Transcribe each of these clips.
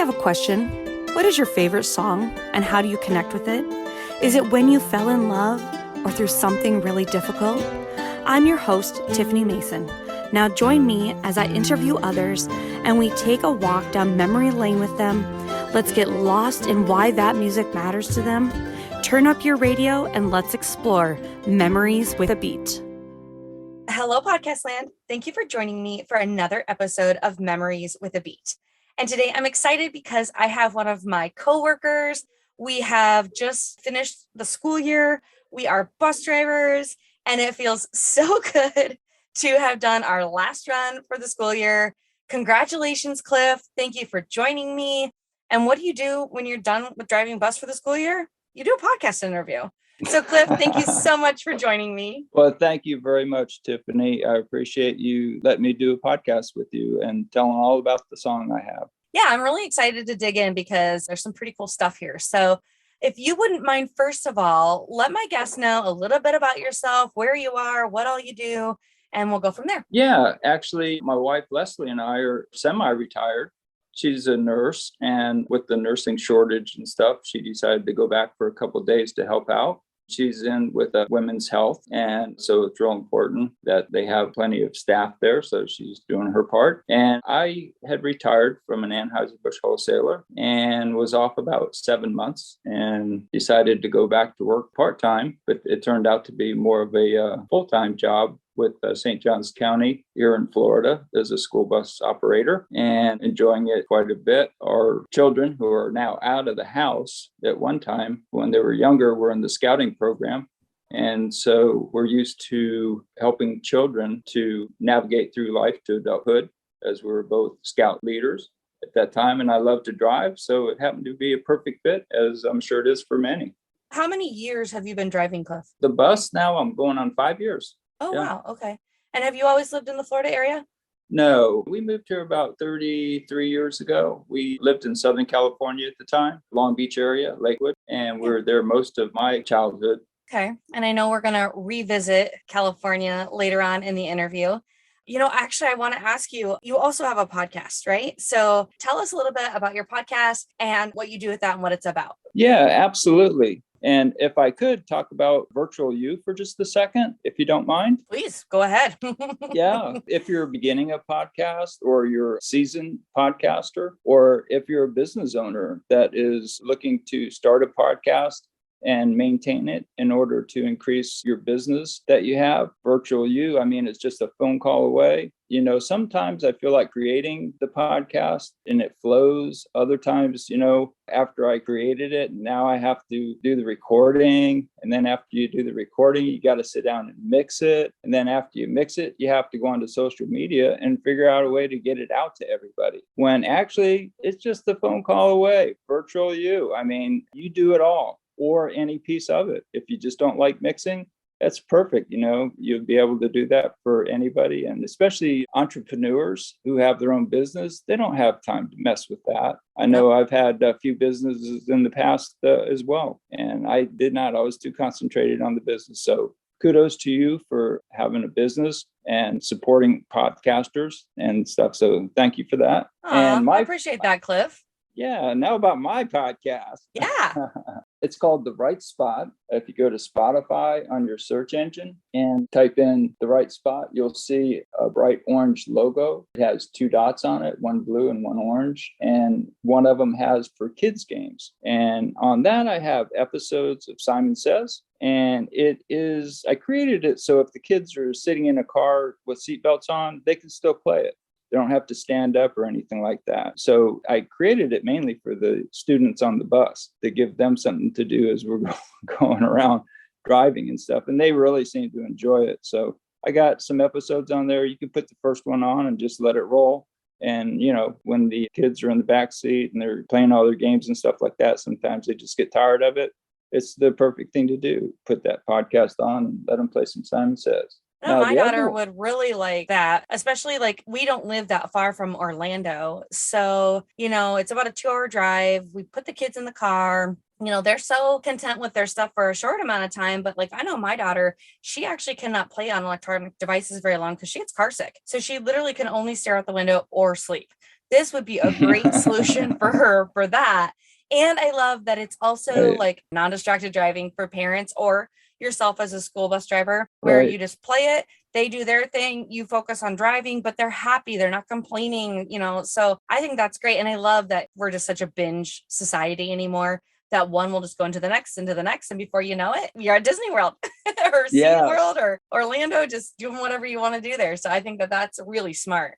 have a question. What is your favorite song and how do you connect with it? Is it when you fell in love or through something really difficult? I'm your host, Tiffany Mason. Now join me as I interview others and we take a walk down memory lane with them. Let's get lost in why that music matters to them. Turn up your radio and let's explore Memories with a Beat. Hello, Podcast Land. Thank you for joining me for another episode of Memories with a Beat. And today I'm excited because I have one of my coworkers. We have just finished the school year. We are bus drivers, and it feels so good to have done our last run for the school year. Congratulations, Cliff. Thank you for joining me. And what do you do when you're done with driving bus for the school year? You do a podcast interview. So, Cliff, thank you so much for joining me. Well, thank you very much, Tiffany. I appreciate you letting me do a podcast with you and telling all about the song I have. Yeah, I'm really excited to dig in because there's some pretty cool stuff here. So if you wouldn't mind, first of all, let my guests know a little bit about yourself, where you are, what all you do, and we'll go from there. Yeah, actually, my wife, Leslie, and I are semi-retired. She's a nurse, and with the nursing shortage and stuff, she decided to go back for a couple of days to help out. She's in with women's health, and so it's real important that they have plenty of staff there, so she's doing her part. And I had retired from an Anheuser-Busch wholesaler and was off about 7 months and decided to go back to work part-time, but it turned out to be more of a full-time job with St. Johns County here in Florida as a school bus operator and enjoying it quite a bit. Our children, who are now out of the house, at one time when they were younger, were in the scouting program. And so we're used to helping children to navigate through life to adulthood, as we were both scout leaders at that time. And I love to drive, so it happened to be a perfect fit, as I'm sure it is for many. How many years have you been driving, Cliff? The bus now, I'm going on 5 years. Oh, yeah. Wow. Okay. And have you always lived in the Florida area? No, we moved here about 33 years ago. We lived in Southern California at the time, Long Beach area, Lakewood, and we were there most of my childhood. Okay. And I know we're going to revisit California later on in the interview. You know, actually, I want to ask you, you also have a podcast, right? So tell us a little bit about your podcast and what you do with that and what it's about. Yeah, absolutely. And if I could talk about Virtual You for just a second, if you don't mind. Please, go ahead. Yeah. If you're beginning a podcast or you're a seasoned podcaster, or if you're a business owner that is looking to start a podcast and maintain it in order to increase your business that you have, Virtual You, I mean, it's just a phone call away. You know, sometimes I feel like creating the podcast and it flows. Other times, you know, after I created it, now I have to do the recording. And then after you do the recording, you got to sit down and mix it. And then after you mix it, you have to go onto social media and figure out a way to get it out to everybody. When actually, it's just a phone call away. Virtual You. I mean, you do it all, or any piece of it. If you just don't like mixing, that's perfect. You know, you'll be able to do that for anybody, and especially entrepreneurs who have their own business. They don't have time to mess with that. I know I've had a few businesses in the past as well, and I did not. I was too concentrated on the business. So kudos to you for having a business and supporting podcasters and stuff. So thank you for that. And I appreciate that, Cliff. Yeah. Now about my podcast. Yeah. It's called The Right Spot. If you go to Spotify on your search engine and type in The Right Spot, you'll see a bright orange logo. It has 2 dots on it, one blue and one orange. And one of them has for kids games. And on that, I have episodes of Simon Says. And I created it so if the kids are sitting in a car with seatbelts on, they can still play it. They don't have to stand up or anything like that. So I created it mainly for the students on the bus to give them something to do as we're going around driving and stuff. And they really seem to enjoy it. So I got some episodes on there. You can put the first one on and just let it roll. And, you know, when the kids are in the back seat and they're playing all their games and stuff like that, sometimes they just get tired of it. It's the perfect thing to do. Put that podcast on and let them play some Simon Says. No, my daughter would really like that, especially like we don't live that far from Orlando. So, you know, it's about a 2-hour drive. We put the kids in the car. You know, they're so content with their stuff for a short amount of time. But like, I know my daughter, she actually cannot play on electronic devices very long because she gets car sick. So she literally can only stare out the window or sleep. this would be a great solution for her for that. And I love that it's also Right. like non-distracted driving for parents or yourself as a school bus driver, where Right. you just play it, they do their thing, you focus on driving, but they're happy, they're not complaining, So I think that's great. And I love that we're just such a binge society anymore, that one will just go into the next, and before you know it, you're at Disney World or Yes, SeaWorld or Orlando, just doing whatever you want to do there. So I think that that's really smart.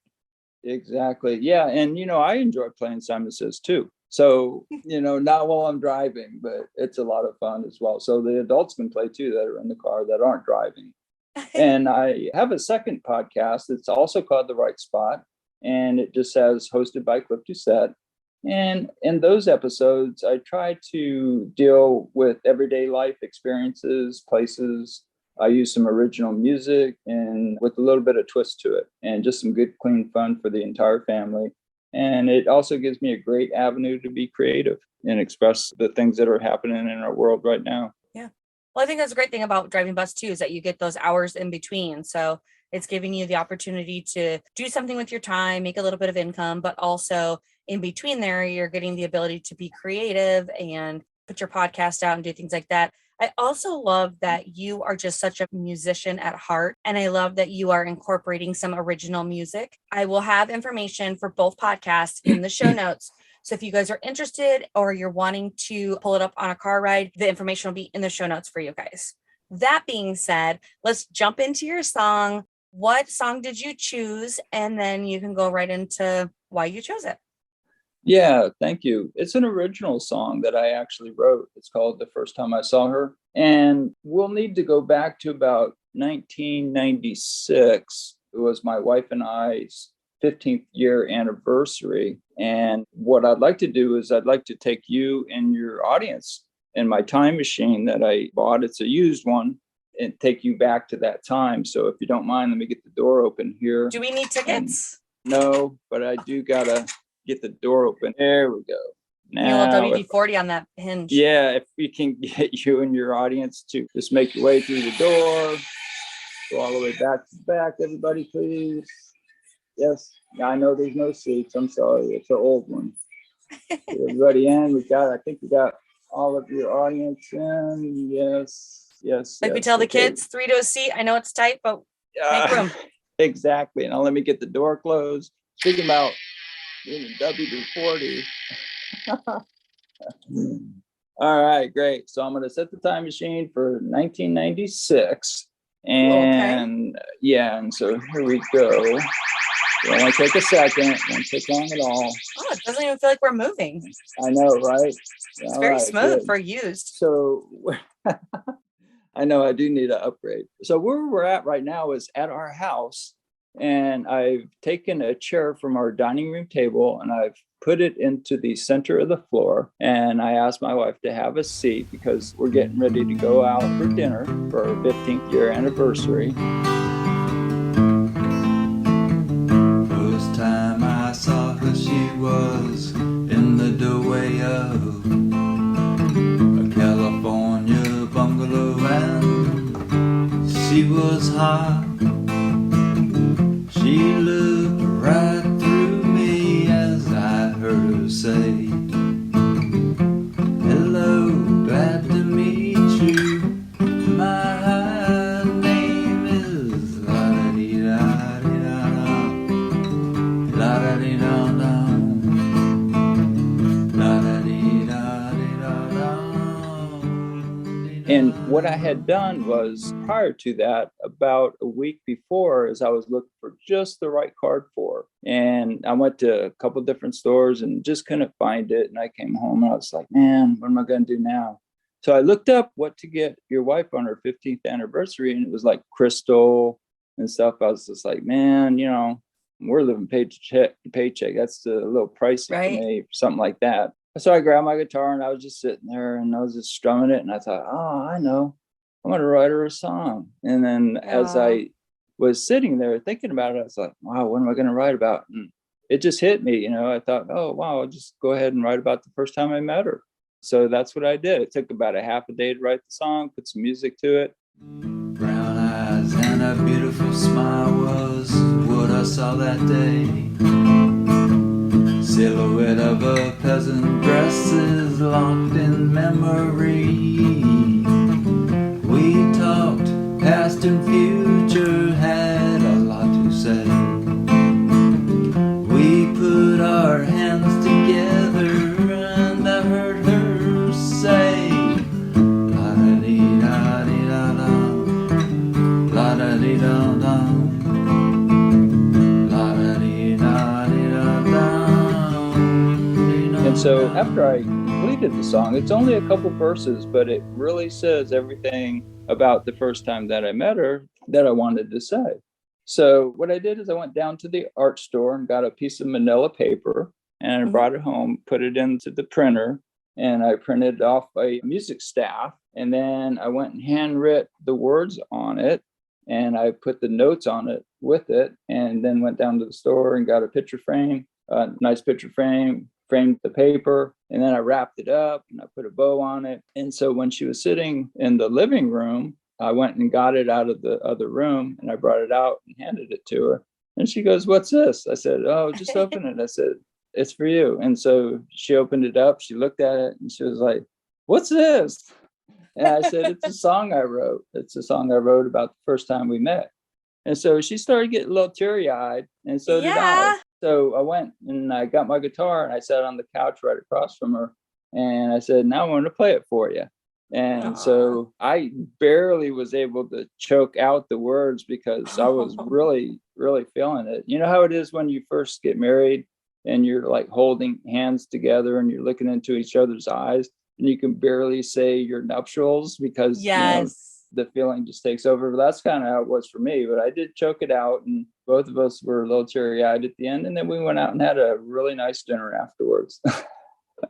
exactly. Yeah. And, I enjoy playing Simon Says too. So, not while I'm driving, but it's a lot of fun as well. So the adults can play too that are in the car that aren't driving. And I have a second podcast. It's also called The Right Spot. And it just says hosted by Cliff Doucette. And in those episodes, I try to deal with everyday life experiences, places. I use some original music and with a little bit of twist to it, and just some good, clean fun for the entire family. And it also gives me a great avenue to be creative and express the things that are happening in our world right now. Yeah. Well, I think that's a great thing about driving bus too, is that you get those hours in between. So it's giving you the opportunity to do something with your time, make a little bit of income, but also in between there, you're getting the ability to be creative and put your podcast out and do things like that. I also love that you are just such a musician at heart. And I love that you are incorporating some original music. I will have information for both podcasts in the show notes. So if you guys are interested or you're wanting to pull it up on a car ride, the information will be in the show notes for you guys. That being said, let's jump into your song. What song did you choose? And then you can go right into why you chose it. Yeah, thank you. It's an original song that I actually wrote. It's called The First Time I Saw Her. And we'll need to go back to about 1996. It was my wife and I's 15th year anniversary. And what I'd like to do is I'd like to take you and your audience in my time machine that I bought. It's a used one, and take you back to that time. So if you don't mind, let me get the door open here. Do we need tickets? No, but I do gotta get the door open. There we go. Need a little Now, WD-40 on that hinge. yeah, if we can get you and your audience to just make your way through the door, go all the way back to the back, everybody, please. Yes, I know there's no seats. I'm sorry, it's an old one. Everybody in. I think we got all of your audience in. Yes. Like we tell the kids, 3 to a seat. I know it's tight, but make room. Exactly. Now let me get the door closed. Speaking about WD-40. All right, great. So I'm going to set the time machine for 1996. And yeah, and so here we go. It won't take a second. It won't take long at all. Oh, it doesn't even feel like we're moving. I know, right? It's very smooth for used. So I know I do need an upgrade. So where we're at right now is at our house. And I've taken a chair from our dining room table and I've put it into the center of the floor. And I asked my wife to have a seat because we're getting ready to go out for dinner for our 15th year anniversary. First time I saw her, she was in the doorway of a California bungalow, and she was hot. She looked right through me as I heard her say, "Hello, glad to meet you. My name is la-da-dee-da-dee-da-da, la-da-dee-da-da, la-da-dee-da-dee-da-da." And what I had done was, prior to that, about a week before, is I was looking for just the right card for her. And I went to a couple different stores and just couldn't find it. And I came home and I was like, man, what am I going to do now? So I looked up what to get your wife on her 15th anniversary. And it was like crystal and stuff. I was just like, man, we're living paycheck to paycheck. That's a little pricey Right. for me, something like that. So I grabbed my guitar and I was just sitting there and I was just strumming it. And I thought, oh, I know, I'm going to write her a song. And then as I was sitting there thinking about it, I was like, wow, what am I going to write about? And it just hit me, I thought, oh, wow, I'll just go ahead and write about the first time I met her. So that's what I did. It took about a half a day to write the song, put some music to it. Brown eyes and a beautiful smile was what I saw that day. Silhouette of a peasant dress is locked in memory. We talked past and future, had a lot to say. We put our hands together and I heard her say, la-da-dee-da-dee-da-da, la-da-dee-da-da, la-da-dee-da-dee-da-da. And so after I completed the song, it's only a couple verses, but it really says everything about the first time that I met her that I wanted to say. So what I did is I went down to the art store and got a piece of manila paper and I brought it home, put it into the printer, and I printed off a music staff. And then I went and handwrote the words on it and I put the notes on it with it, and then went down to the store and got a picture frame, a nice picture frame, framed the paper, and then I wrapped it up and I put a bow on it. And so when she was sitting in the living room, I went and got it out of the other room and I brought it out and handed it to her. And she goes, "What's this?" I said, "Oh, just open it." I said, "It's for you." And so she opened it up, she looked at it and she was like, "What's this?" And I said, "It's a song I wrote. It's a song I wrote about the first time we met." And so she started getting a little teary-eyed, and so did I. So I went and I got my guitar and I sat on the couch right across from her. And I said, "Now I'm going to play it for you." And so I barely was able to choke out the words because I was really, really feeling it. You know how it is when you first get married and you're like holding hands together and you're looking into each other's eyes and you can barely say your nuptials because you know, the feeling just takes over. But that's kind of how it was for me. But I did choke it out and both of us were a little teary-eyed at the end. And then we went out and had a really nice dinner afterwards.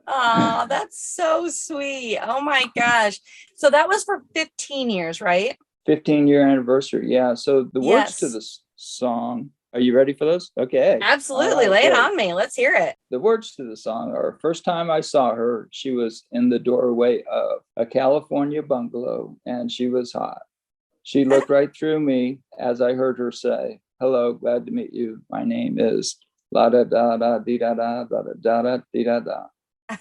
Oh, that's so sweet. Oh my gosh. So that was for 15 years, right? 15-year anniversary. Yeah. So the words to this song, are you ready for those? Okay. Absolutely. Right, lay it great. on me. Let's hear it. The words to the song are: first time I saw her, she was in the doorway of a California bungalow and she was hot. She looked right through me as I heard her say, "Hello, glad to meet you. My name is la da da da dee da da da da da dee da da."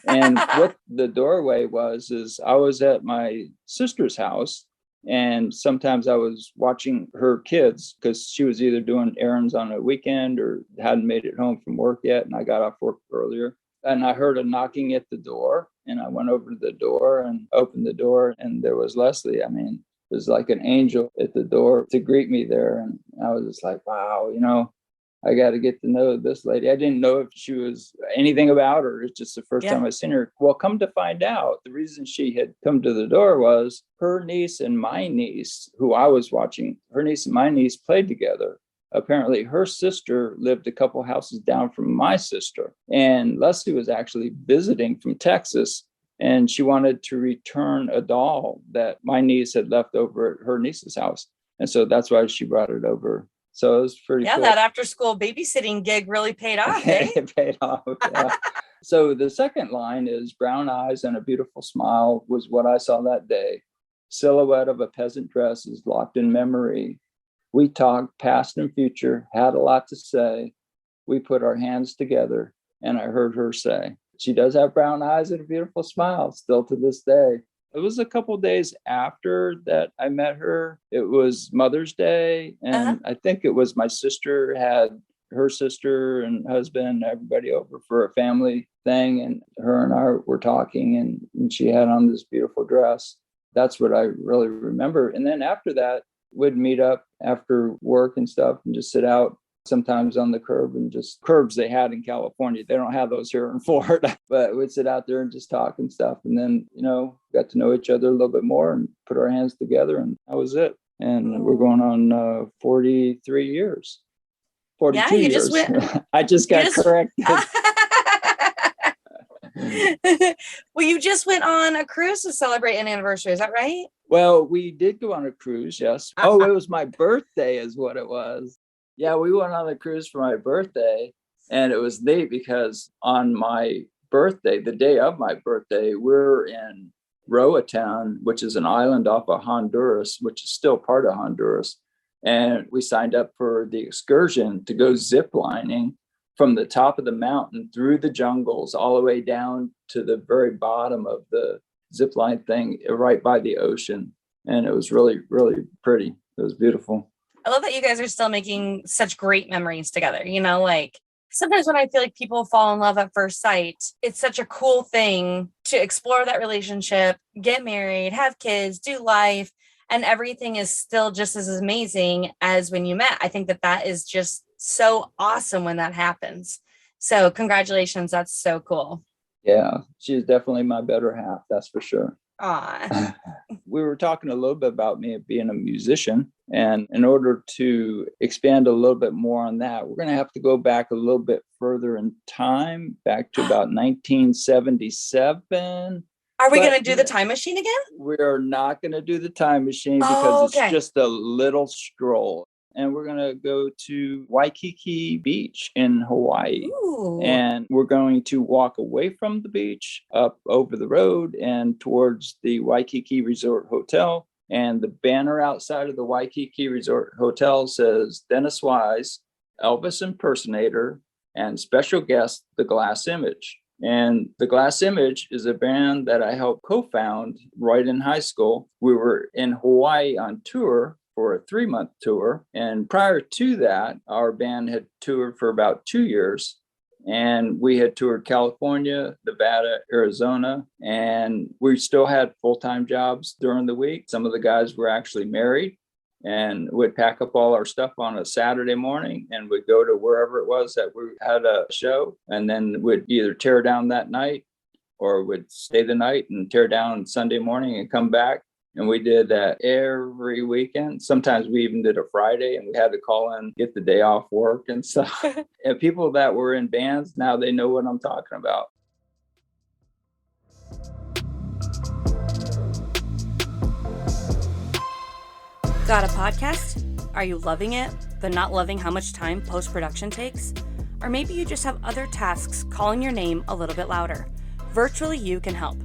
And what the doorway was is I was at my sister's house and sometimes I was watching her kids because she was either doing errands on a weekend or hadn't made it home from work yet. And I got off work earlier and I heard a knocking at the door and I went over to the door and opened the door and there was Leslie. I mean, it was like an angel at the door to greet me there. And I was just like, wow, you know, I got to get to know this lady. I didn't know if she was anything about her. It's just the first time I seen her. Well, come to find out, the reason she had come to the door was her niece and my niece, who I was watching, her niece and my niece played together. Apparently, her sister lived a couple houses down from my sister. And Leslie was actually visiting from Texas. And she wanted to return a doll that my niece had left over at her niece's house. And so that's why she brought it over. So it was pretty cool. That after school babysitting gig really paid off. It paid off. Yeah. So the second line is: brown eyes and a beautiful smile was what I saw that day. Silhouette of a peasant dress is locked in memory. We talked past and future, had a lot to say. We put our hands together and I heard her say. She does have brown eyes and a beautiful smile still to this day. It was a couple of days after that I met her. It was Mother's Day. And I think it was my sister had her sister and husband, everybody over for a family thing. And her and I were talking and she had on this beautiful dress. That's what I really remember. And then after that, we'd meet up after work and stuff and just sit out sometimes on the curb and just curbs they had in California. They don't have those here in Florida, but we'd sit out there and just talk and stuff. And then, you know, got to know each other a little bit more and put our hands together and that was it. And we're going on 43 years. 42 years. Just went, I just got corrected. Well, you just went on a cruise to celebrate an anniversary. Is that right? Well, we did go on a cruise. Yes. Oh, it was my birthday is what it was. Yeah, we went on a cruise for my birthday and it was neat because on my birthday, the day of my birthday, we're in Roatan, which is an island off of Honduras, which is still part of Honduras. And we signed up for the excursion to go zip lining from the top of the mountain through the jungles all the way down to the very bottom of the zip line thing right by the ocean. And it was really, really pretty. It was beautiful. I love that you guys are still making such great memories together. Like sometimes when I feel like people fall in love at first sight, it's such a cool thing to explore that relationship, get married, have kids, do life, and everything is still just as amazing as when you met. I think that is just so awesome when that happens. So congratulations. That's so cool. Yeah, she's definitely my better half. That's for sure. Aw. We were talking a little bit about me being a musician. And in order to expand a little bit more on that, we're going to have to go back a little bit further in time, back to about 1977. Are we going to do the time machine again? We're not going to do the time machine because it's just a little stroll. And we're going to go to Waikiki Beach in Hawaii. Ooh. And we're going to walk away from the beach, up over the road and towards the Waikiki Resort Hotel. And the banner outside of the Waikiki Resort Hotel says Dennis Wise, Elvis impersonator, and special guest, The Glass Image. And The Glass Image is a band that I helped co-found right in high school. We were in Hawaii on tour for a 3-month tour. And prior to that, our band had toured for about 2 years. And we had toured California, Nevada, Arizona, and we still had full-time jobs during the week. Some of the guys were actually married and would pack up all our stuff on a Saturday morning and would go to wherever it was that we had a show, and then would either tear down that night or would stay the night and tear down Sunday morning and come back. And we did that every weekend. Sometimes we even did a Friday and we had to call in, get the day off work and stuff. And people that were in bands, now they know what I'm talking about. Got a podcast? Are you loving it, but not loving how much time post-production takes? Or maybe you just have other tasks calling your name a little bit louder. Virtually You can help.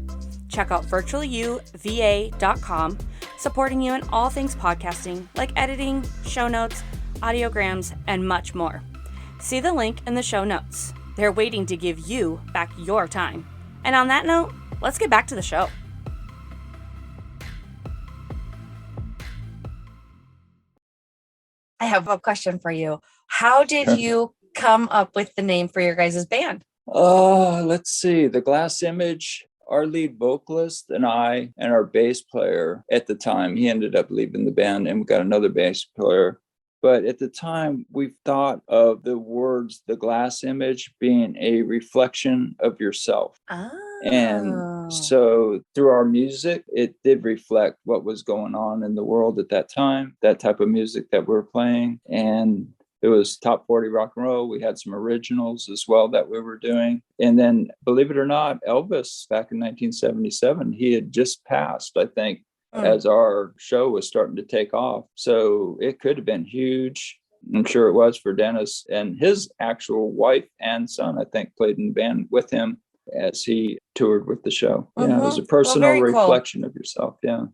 Check out virtuallyouva.com, supporting you in all things podcasting, like editing, show notes, audiograms, and much more. See the link in the show notes. They're waiting to give you back your time. And on that note, let's get back to the show. I have a question for you. How did you come up with the name for your guys' band? Let's see. The Glass Image. Our lead vocalist and I and our bass player at the time, he ended up leaving the band and we got another bass player. But at the time, we thought of the words, the glass image, being a reflection of yourself. Oh. And so through our music, it did reflect what was going on in the world at that time, that type of music that we were playing. And it was top 40 rock and roll. We had some originals as well that we were doing. And then, believe it or not, Elvis, back in 1977, he had just passed, I think, as our show was starting to take off. So it could have been huge. I'm sure it was for Dennis. And his actual wife and son, I think, played in the band with him as he toured with the show. Yeah, it was a personal reflection of yourself. Yeah.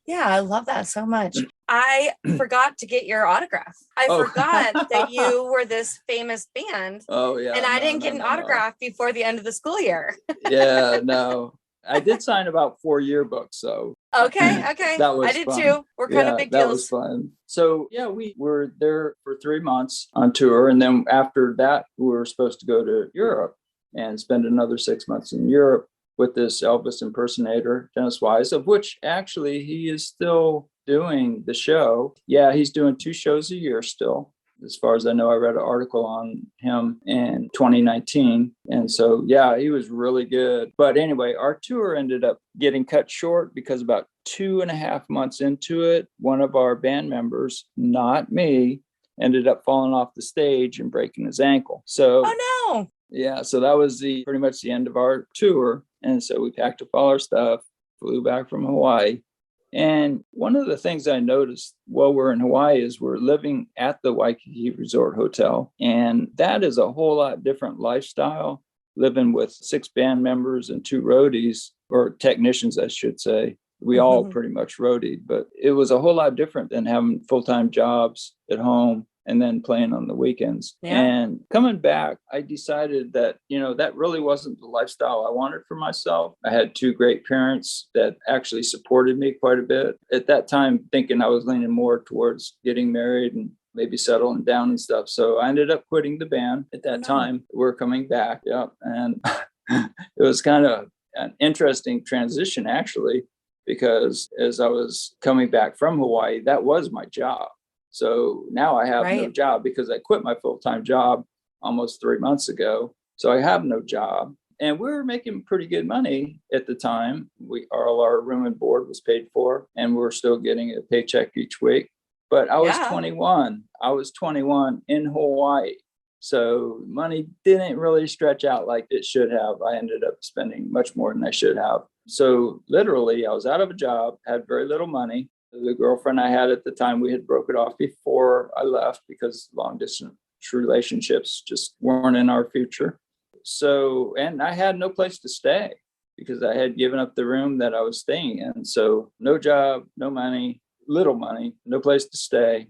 Yeah, I love that so much. I forgot to get your autograph. I forgot that you were this famous band. Oh, yeah. And I didn't get an autograph before the end of the school year. Yeah, no. I did sign about 4 yearbooks, so. Okay. That was I did fun. too. We're kind of big deals. That was fun. So, yeah, we were there for 3 months on tour. And then after that, we were supposed to go to Europe and spend another 6 months in Europe with this Elvis impersonator, Dennis Wise, of which actually he is still doing the show. Yeah, he's doing 2 shows a year still. As far as I know, I read an article on him in 2019. And so, yeah, he was really good. But anyway, our tour ended up getting cut short because about 2.5 months into it, one of our band members, not me, ended up falling off the stage and breaking his ankle. So, oh no. Yeah, so that was pretty much the end of our tour. And so we packed up all our stuff, flew back from Hawaii. And one of the things I noticed while we're in Hawaii is we're living at the Waikiki Resort Hotel. And that is a whole lot different lifestyle, living with 6 band members and 2 roadies, or technicians, I should say. We all pretty much roadied, but it was a whole lot different than having full-time jobs at home and then playing on the weekends. Yeah. And coming back, I decided that, that really wasn't the lifestyle I wanted for myself. I had two great parents that actually supported me quite a bit. At that time, thinking I was leaning more towards getting married and maybe settling down and stuff. So I ended up quitting the band at that time. We're coming back. Yeah. And it was kind of an interesting transition, actually, because as I was coming back from Hawaii, that was my job. So now I have no job because I quit my full-time job almost 3 months ago. So I have no job. And we were making pretty good money at the time. All our room and board was paid for, and we're still getting a paycheck each week. But I was 21. I was 21 in Hawaii. So money didn't really stretch out like it should have. I ended up spending much more than I should have. So literally, I was out of a job, had very little money. The girlfriend I had at the time, we had broke it off before I left because long distance relationships just weren't in our future. So, and I had no place to stay because I had given up the room that I was staying in. So no job, no money, little money, no place to stay.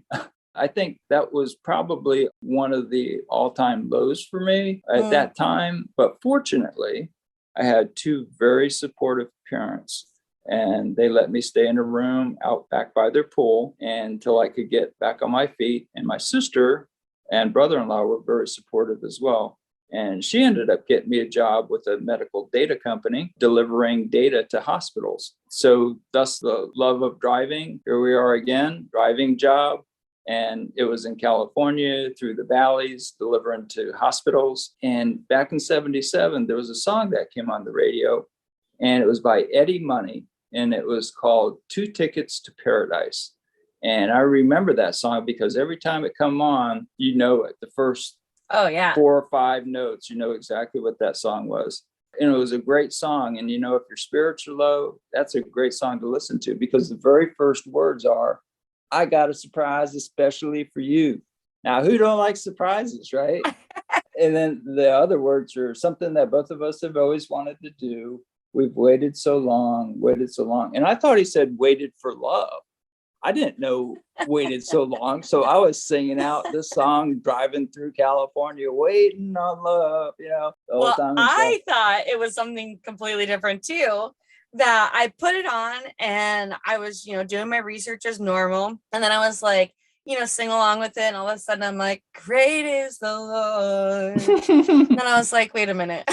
I think that was probably one of the all-time lows for me at that time. But fortunately, I had two very supportive parents, and they let me stay in a room out back by their pool until I could get back on my feet. And my sister and brother-in-law were very supportive as well. And she ended up getting me a job with a medical data company delivering data to hospitals. So thus the love of driving. Here we are again, driving job. And it was in California through the valleys, delivering to hospitals. And back in 77, there was a song that came on the radio, and it was by Eddie Money. And it was called 2 Tickets to Paradise. And I remember that song because every time it come on, it, the first 4 or 5 notes, exactly what that song was. And it was a great song. And, if your spirits are low, that's a great song to listen to because the very first words are, I got a surprise, especially for you. Now, who don't like surprises, right? And then the other words are something that both of us have always wanted to do. We've waited so long. And I thought he said waited for love. I didn't know waited so long. So I was singing out this song, driving through California, waiting on love, the whole time. I thought it was something completely different too. That I put it on and I was, doing my research as normal. And then I was like, sing along with it. And all of a sudden I'm like, great is the Lord. And I was like, wait a minute.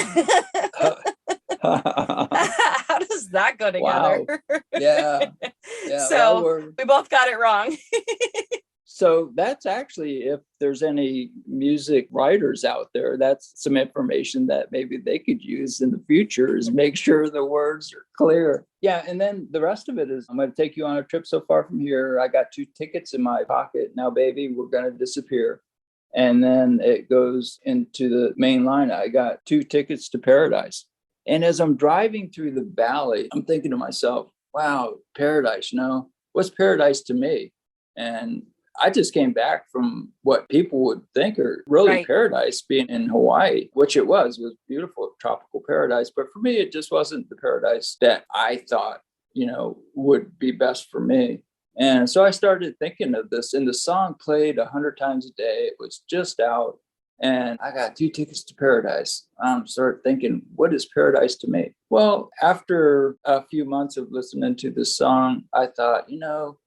How does that go together? Wow. Yeah. So we both got it wrong. So that's actually, if there's any music writers out there, that's some information that maybe they could use in the future, is make sure the words are clear. Yeah. And then the rest of it is, I'm going to take you on a trip so far from here. I got 2 tickets in my pocket. Now, baby, we're going to disappear. And then it goes into the main line. I got 2 tickets to paradise. And as I'm driving through the valley, I'm thinking to myself, wow, paradise, what's paradise to me? And I just came back from what people would think are really paradise, being in Hawaii, which it was beautiful, tropical paradise. But for me, it just wasn't the paradise that I thought, would be best for me. And so I started thinking of this, and the song played 100 times a day. It was just out, and I got 2 tickets to paradise. Started thinking, what is paradise to me? Well, after a few months of listening to this song, I thought,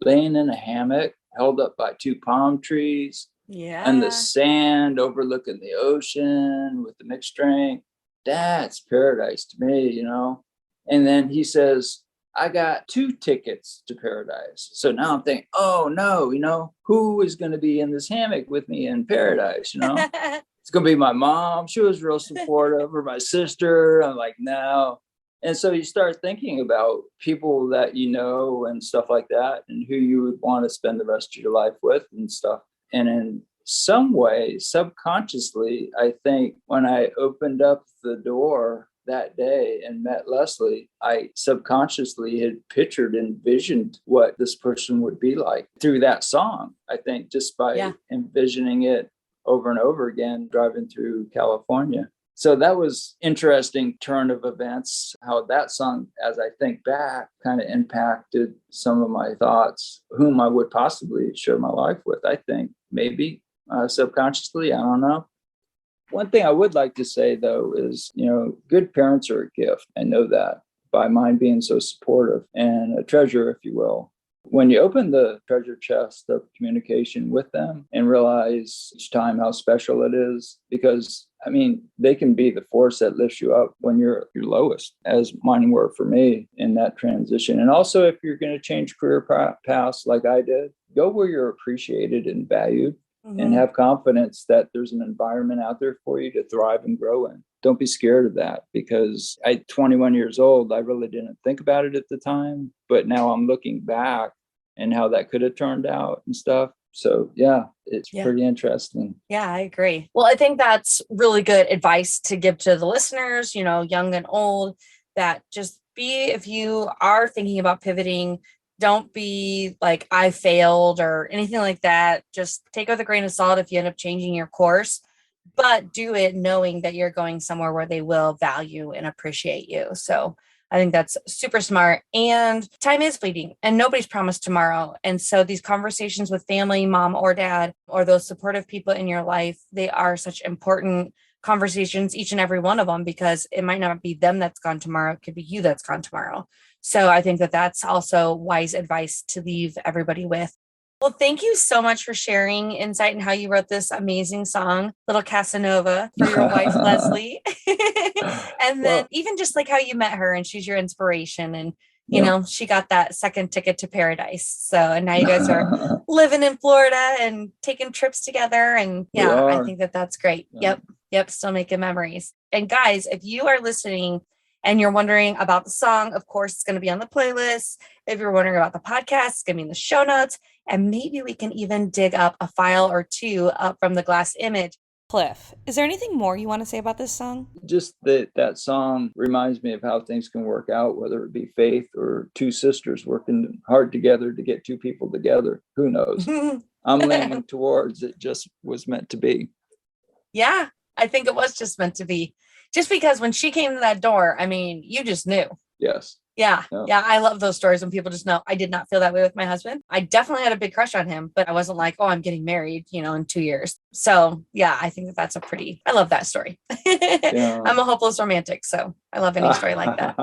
laying in a hammock, held up by 2 palm trees, and the sand overlooking the ocean with the mixed drink, that's paradise to me, And then he says, I got 2 tickets to paradise. So now I'm thinking, oh no, who is going to be in this hammock with me in paradise? It's going to be my mom. She was real supportive, or my sister. I'm like, no. And so you start thinking about people that and stuff like that, and who you would want to spend the rest of your life with and stuff. And in some way, subconsciously, I think when I opened up the door that day and met Leslie, I subconsciously had pictured, envisioned what this person would be like through that song. I think just by envisioning it over and over again, driving through California. So that was interesting turn of events, how that song, as I think back, kind of impacted some of my thoughts, whom I would possibly share my life with, I think, maybe. subconsciously. I don't know. One thing I would like to say, though, is, good parents are a gift. I know that by mine being so supportive and a treasure, if you will. When you open the treasure chest of communication with them and realize each time how special it is, because they can be the force that lifts you up when you're at your lowest, as mine were for me in that transition. And also, if you're going to change career paths like I did, go where you're appreciated and valued. And have confidence that there's an environment out there for you to thrive and grow in. Don't be scared of that, because at 21 years old, I really didn't think about it at the time. But now I'm looking back and how that could have turned out and stuff. So, it's pretty interesting. Yeah, I agree. Well, I think that's really good advice to give to the listeners, young and old, that just if you are thinking about pivoting, don't be like, I failed or anything like that. Just take it with a grain of salt if you end up changing your course, but do it knowing that you're going somewhere where they will value and appreciate you. So I think that's super smart. And time is fleeting and nobody's promised tomorrow. And so these conversations with family, mom or dad, or those supportive people in your life, they are such important conversations, each and every one of them, because it might not be them that's gone tomorrow. It could be you that's gone tomorrow. So I think that that's also wise advice to leave everybody with. Well, thank you so much for sharing insight and how you wrote this amazing song, Little Casanova, for your wife, Leslie. And then even just like how you met her and she's your inspiration. And, she got that second ticket to paradise. So, and now you guys are living in Florida and taking trips together. And I think that that's great. Yep. Still making memories. And guys, if you are listening and you're wondering about the song, of course, it's going to be on the playlist. If you're wondering about the podcast, it's going to be in the show notes. And maybe we can even dig up a file or two up from the glass image. Cliff, is there anything more you want to say about this song? Just that song reminds me of how things can work out, whether it be faith or two sisters working hard together to get two people together. Who knows? I'm leaning towards it just was meant to be. Yeah, I think it was just meant to be. Just because when she came to that door, you just knew. Yes. Yeah. I love those stories when people just know. I did not feel that way with my husband. I definitely had a big crush on him, but I wasn't like, oh, I'm getting married, in 2 years. So I think that's I love that story. I'm a hopeless romantic. So I love any story like that.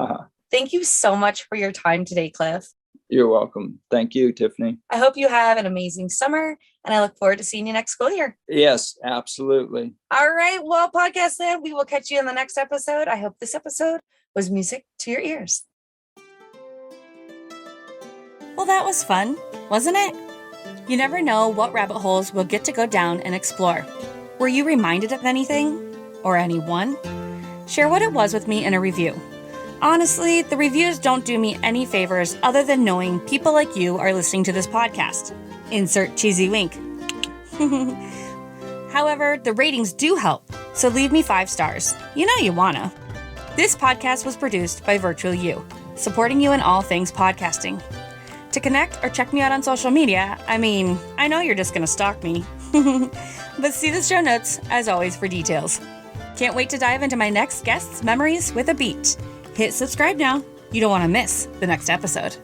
Thank you so much for your time today, Cliff. You're welcome. Thank you, Tiffany. I hope you have an amazing summer, and I look forward to seeing you next school year. Yes, absolutely. All right. Well, podcast land, we will catch you in the next episode. I hope this episode was music to your ears. Well, that was fun, wasn't it? You never know what rabbit holes we'll get to go down and explore. Were you reminded of anything? Or anyone? Share what it was with me in a review. Honestly, the reviews don't do me any favors other than knowing people like you are listening to this podcast. Insert cheesy wink. However, the ratings do help, so leave me 5 stars. You wanna. This podcast was produced by Virtual You, supporting you in all things podcasting. To connect or check me out on social media, I know you're just gonna stalk me. But see the show notes, as always, for details. Can't wait to dive into my next guest's memories with a beat. Hit subscribe now. You don't want to miss the next episode.